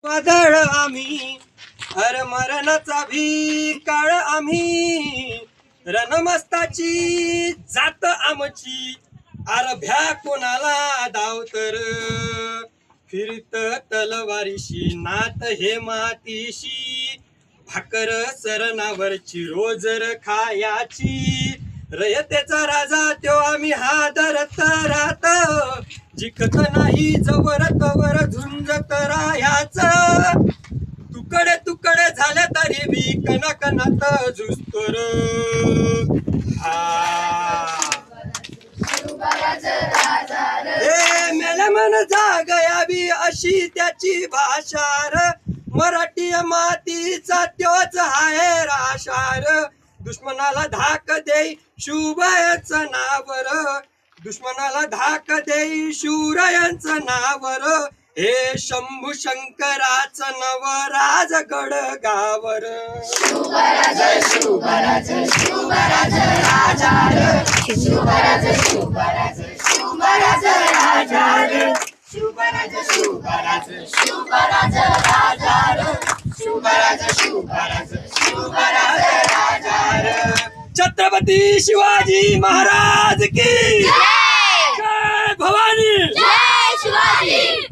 वादळ आम्ही हर मरणाचा भी काळ आम्ही रणमस्ताची जात आमची आरभ्या कोणाला धावतर फिरत तलवारीशी नात हे मातीशी भाकर सरणावरची रोजर खायाची रयतेचा राजा त्यो आम्ही हादरत राहत जिकत नाही जवर तवर झुंजत राहायच तुकडे तुकडे झाले तरी बी कणाकणात झुजतोर हे मेले मन जागयावी अशी त्याची भाषार मराठी मातीचा त्योच आहे राशार दुश्मनाला धाक देई शुभयच नावर दुश्मनाला धाक देई शूरयंच नावर हे शंभू शंकराच नवराज गडगावर शुभराज शुभराज शुभराज राजार शुभराज शुभराज शुभराज राजार शुभराज शुभराज शुभराज राजार शुभराज शुभराज शुभराज राजार छत्रपती शिवाजी महाराज की जय जय भवानी जय शिवाजी।